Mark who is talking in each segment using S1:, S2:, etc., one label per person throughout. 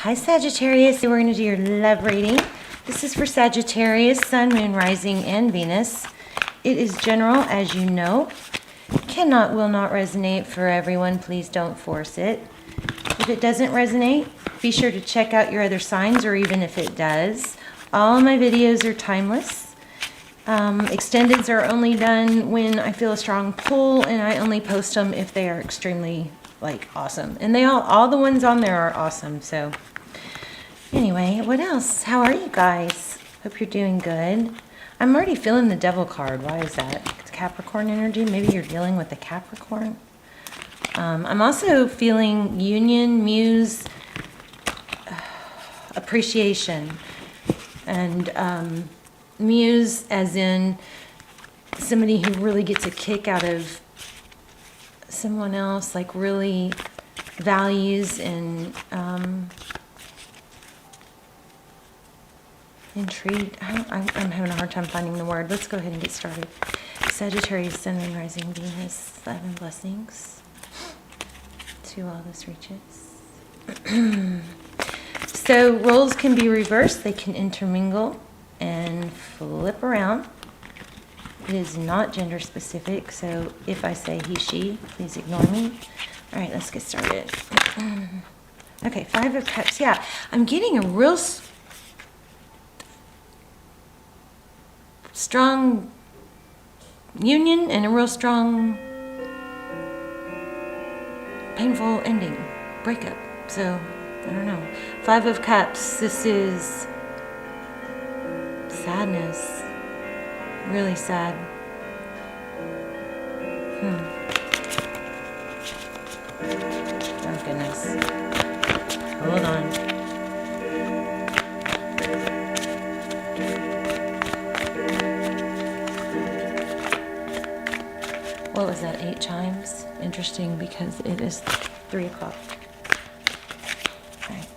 S1: Hi Sagittarius, we're going to do your love reading. This is for Sagittarius, Sun, Moon, Rising, and Venus. It is general, as you know. Will not resonate for everyone. Please don't force it. If it doesn't resonate, be sure to check out your other signs, or even if it does. All my videos are timeless. Extendeds are only done when I feel a strong pull, and I only post them if they are extremely awesome. And they all the ones on there are awesome. So anyway, what else? How are you guys? Hope you're doing good. I'm already feeling the devil card. Why is that? It's Capricorn energy. Maybe you're dealing with the Capricorn. I'm also feeling union, muse, appreciation, and muse as in somebody who really gets a kick out of someone else, like really values and intrigued. I'm having a hard time finding the word. Let's go ahead and get started. Sagittarius, Sun, Moon, Rising, Venus, love and blessings to all this reaches. So roles can be reversed. They can intermingle and flip around. It is not gender specific, so if I say he, she, please ignore me. All right, let's get started. Okay, Five of Cups. Yeah, I'm getting a real strong union and a real strong painful ending, breakup. So, I don't know. Five of Cups. This is sadness. Really sad. Oh goodness. Hold on. What was that? 8 chimes? Interesting, because it is 3 o'clock. Alright.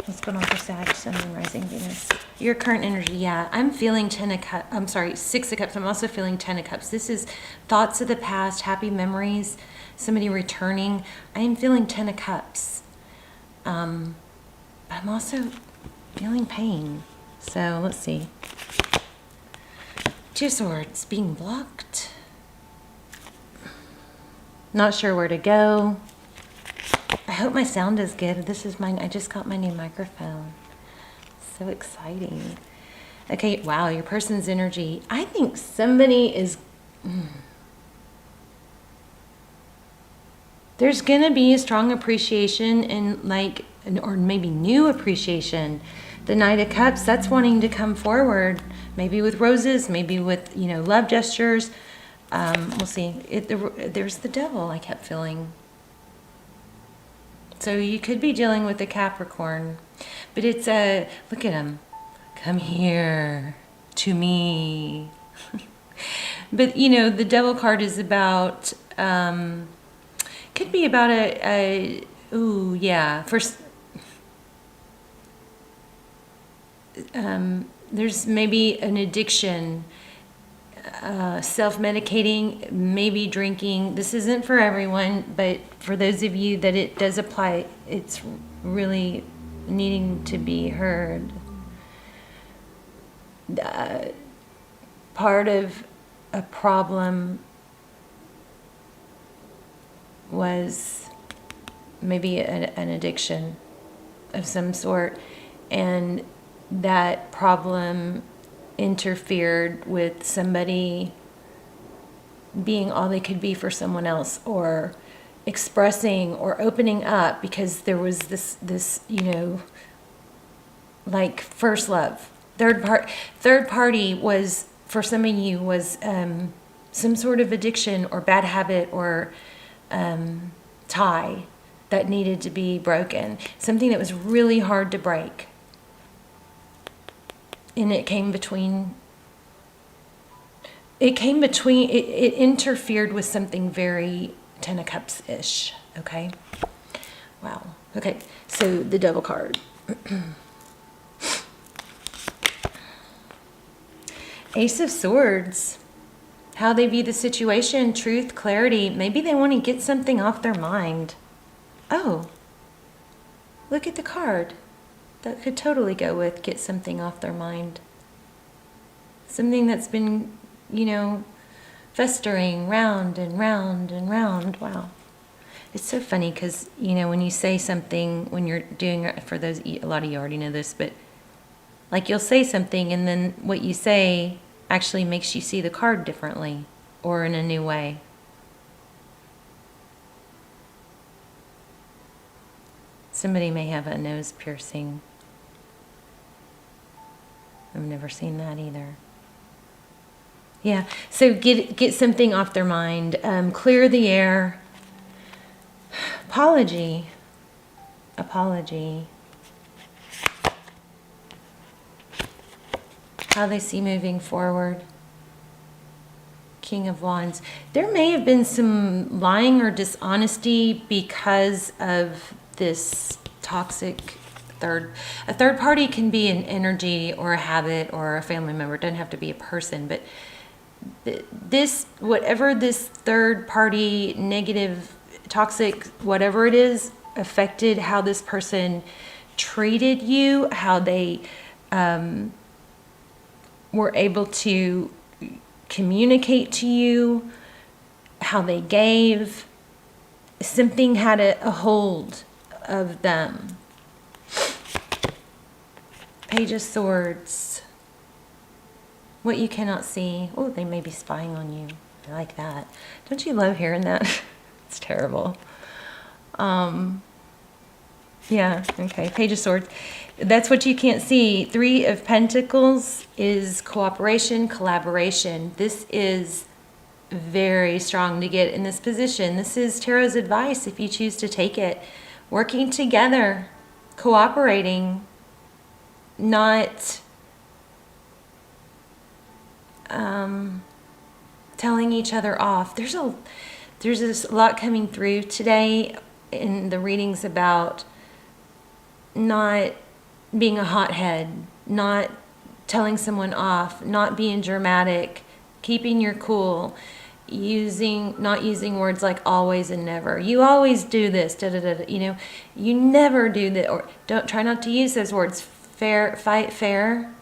S1: What's going on for Sag, Sun, Moon, Rising, Venus? Your current energy, yeah. I'm feeling 10 of Cups. I'm sorry, 6 of Cups. I'm also feeling 10 of Cups. This is thoughts of the past, happy memories, somebody returning. I am feeling 10 of Cups. But I'm also feeling pain. So let's see. 2 of Swords, being blocked. Not sure where to go. I hope my sound is good. This is mine. I just got my new microphone. So exciting. Okay, wow, your person's energy. I think somebody is... There's going to be a strong appreciation and or maybe new appreciation. The Knight of Cups, that's wanting to come forward. Maybe with roses, maybe with, love gestures. We'll see. There's the devil, I kept feeling. So you could be dealing with the Capricorn. But it's look at him. Come here to me. But, the devil card is about, could be about there's maybe an addiction, self-medicating, maybe drinking. This isn't for everyone, but for those of you that it does apply, it's really needing to be heard. Part of a problem was maybe an addiction of some sort, and that problem interfered with somebody being all they could be for someone else, or expressing or opening up, because there was this first love. Third party was, for some of you, was some sort of addiction or bad habit or tie that needed to be broken. Something that was really hard to break. And it interfered with something very 10 of Cups-ish, okay? Wow. Okay, so the devil card. Ace of Swords. How they view the situation, truth, clarity. Maybe they want to get something off their mind. Oh. Look at the card. That could totally go with get something off their mind. Something that's been, festering round and round and round. Wow. It's so funny because, when you say something, when you're doing, for those, a lot of you already know this, but like you'll say something and then what you say actually makes you see the card differently or in a new way. Somebody may have a nose piercing. I've never seen that either. Yeah, so get something off their mind. Clear the air. Apology. How they see moving forward. King of Wands. There may have been some lying or dishonesty because of this toxic a third party can be an energy or a habit or a family member. It doesn't have to be a person, but whatever this third party, negative, toxic, whatever it is, affected how this person treated you, how they were able to communicate to you, how they gave. Something had a hold of them. Page of Swords. What you cannot see. Oh, they may be spying on you. I like that. Don't you love hearing that? It's terrible. Yeah, okay. Page of Swords. That's what you can't see. Three of Pentacles is cooperation, collaboration. This is very strong to get in this position. This is Tarot's advice if you choose to take it. Working together, cooperating, not telling each other off. There's a lot coming through today in the readings about not being a hothead, not telling someone off, not being dramatic, keeping your cool, not using words like always and never. You always do this, da da da. You never do that, or don't try not to use those words. Fair, fight fair.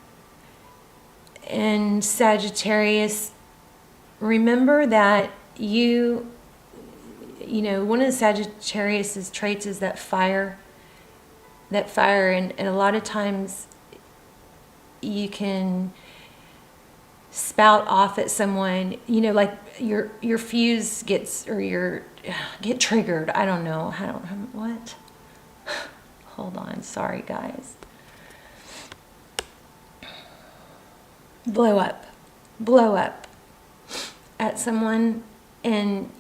S1: And Sagittarius, remember that one of the Sagittarius's traits is that fire. And a lot of times you can spout off at someone, like your fuse gets, or get triggered. I don't know. What? Hold on. Sorry, guys. Blow up at someone and,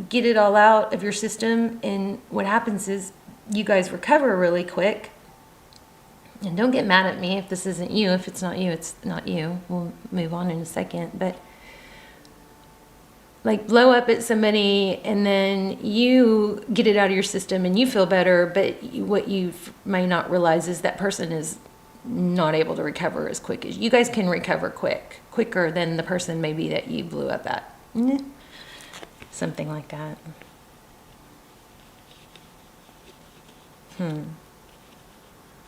S1: get it all out of your system. And what happens is you guys recover really quick. And don't get mad at me if this isn't you. If it's not you, it's not you. We'll move on in a second. But like blow up at somebody and then you get it out of your system and you feel better. But what you may not realize is that person is not able to recover as quick as you guys can recover quicker than the person maybe that you blew up at. Something like that.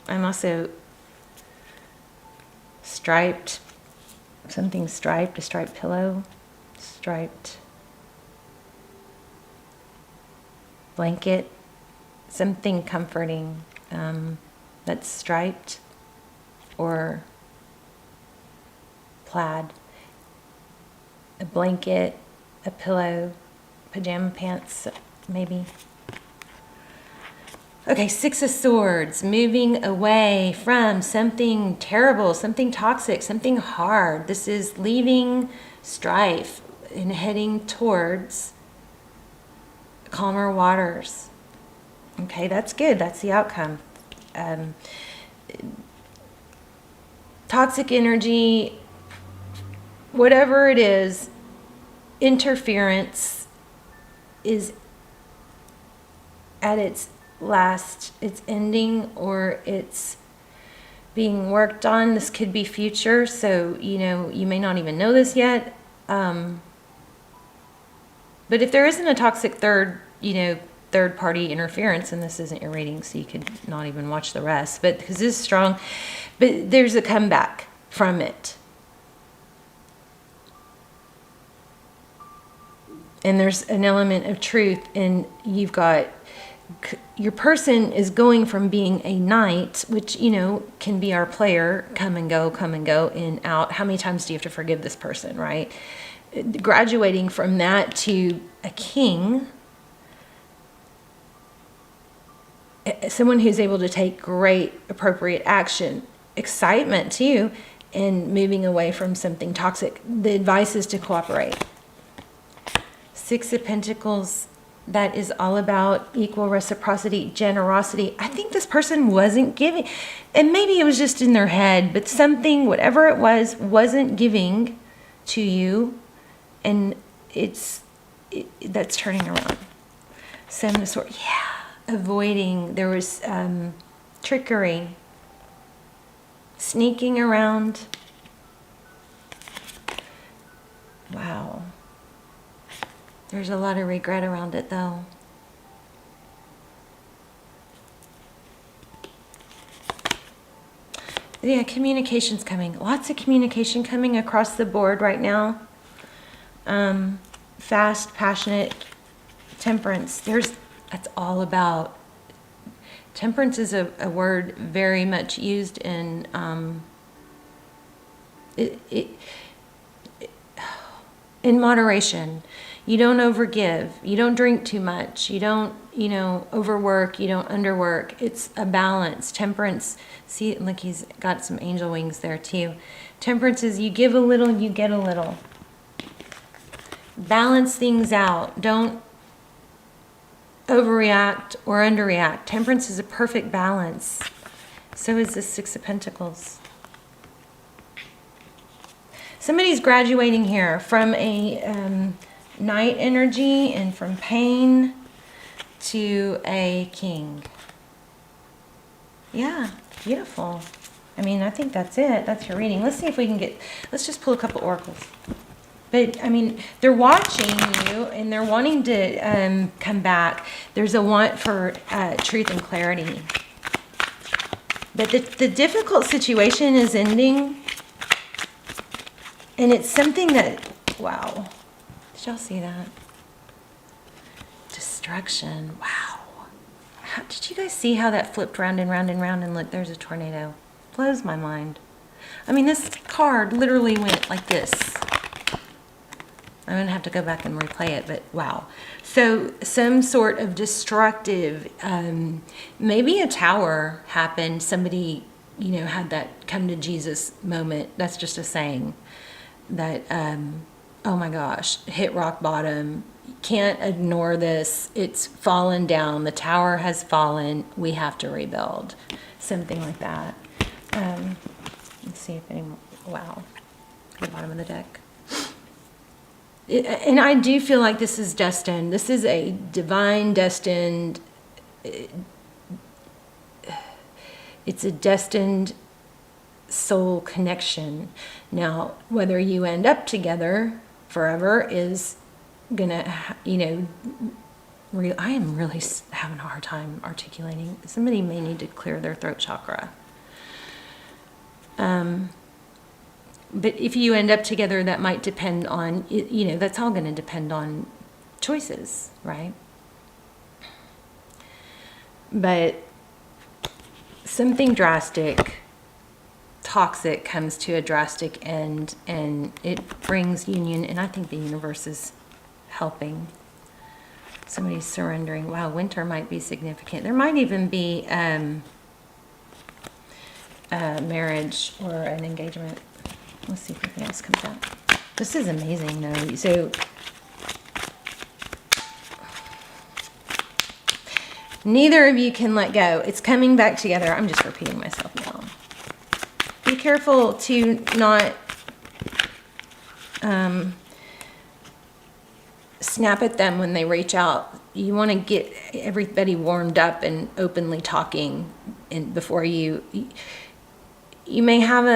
S1: I'm also striped, something striped, a striped pillow, striped blanket, something comforting that's striped or plaid, a blanket, a pillow, pajama pants, maybe. Okay, Six of Swords, moving away from something terrible, something toxic, something hard. This is leaving strife and heading towards calmer waters. Okay, that's good. That's the outcome. Toxic energy, whatever it is, interference is at its ending, or it's being worked on. This could be future, so you may not even know this yet. But if there isn't a toxic third, third-party interference, and this isn't your reading, so you could not even watch the rest, but because this is strong, but there's a comeback from it. And there's an element of truth, and you've got, your person is going from being a knight, which, you know, can be our player, come and go, in, out. How many times do you have to forgive this person, right? Graduating from that to a king, someone who's able to take great appropriate action, excitement too, and moving away from something toxic. The advice is to cooperate. Six of Pentacles, that is all about equal reciprocity, generosity. I think this person wasn't giving, and maybe it was just in their head, but something, whatever it was, wasn't giving to you, and that's turning around. Seven of Swords, yeah, avoiding. There was trickery, sneaking around. Wow. There's a lot of regret around it, though. Yeah, communication's coming. Lots of communication coming across the board right now. Fast, passionate, temperance. That's all about. Temperance is a word very much used in in moderation. You don't overgive. You don't drink too much. You don't, overwork. You don't underwork. It's a balance. Temperance, see, look, he's got some angel wings there too. Temperance is you give a little, you get a little. Balance things out. Don't overreact or underreact. Temperance is a perfect balance. So is the Six of Pentacles. Somebody's graduating here from a Knight energy and from pain to a king. Yeah, beautiful. I mean, I think that's it. That's your reading. Let's see if we can let's just pull a couple oracles. But, I mean, they're watching you and they're wanting to come back. There's a want for truth and clarity. But the difficult situation is ending. And it's something that, wow. Did y'all see that? Destruction. Wow. Did you guys see how that flipped round and round and round? And look, there's a tornado. Blows my mind. I mean, this card literally went like this. I'm going to have to go back and replay it, but wow. So some sort of destructive, maybe a tower happened. Somebody, had that come to Jesus moment. That's just a saying that, oh my gosh, hit rock bottom. Can't ignore this. It's fallen down. The tower has fallen. We have to rebuild. Something like that. Let's see if anyone, wow, the bottom of the deck. And I do feel like this is destined. This is a divine destined. It's a destined soul connection. Now, whether you end up together forever is gonna, I am really having a hard time articulating. Somebody may need to clear their throat chakra. But if you end up together, that might depend on, that's all going to depend on choices, right? But something drastic, toxic comes to a drastic end, and it brings union, and I think the universe is helping. Somebody's surrendering. Wow, winter might be significant. There might even be a marriage or an engagement. Let's see if anything else comes out. This is amazing, though. So, neither of you can let go. It's coming back together. I'm just repeating myself now. Be careful to not snap at them when they reach out. You want to get everybody warmed up and openly talking before you may have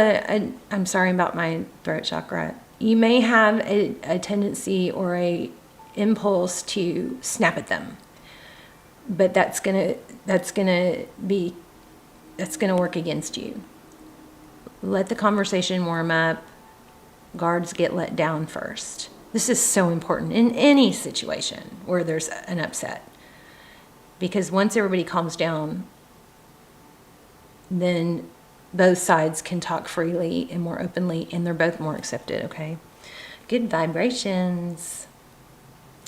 S1: I'm sorry about my throat chakra. You may have a tendency or a impulse to snap at them. but that's gonna work against you. Let the conversation warm up. Guards get let down first. This is so important in any situation where there's an upset, because once everybody calms down, then both sides can talk freely and more openly, and they're both more accepted, okay? Good vibrations.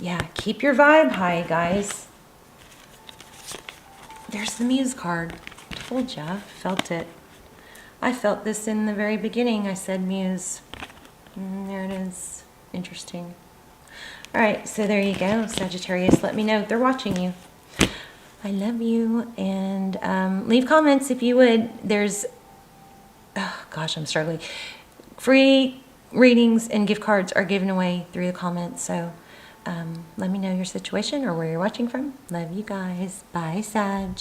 S1: Yeah, keep your vibe high, guys. There's the Muse card. Told ya, felt it. I felt this in the very beginning. I said Muse. There it is. Interesting. All right, so there you go, Sagittarius. Let me know if they're watching you. I love you, and leave comments if you would. There's, oh gosh, I'm struggling. Free readings and gift cards are given away through the comments, so let me know your situation or where you're watching from. Love you guys. Bye, Sag.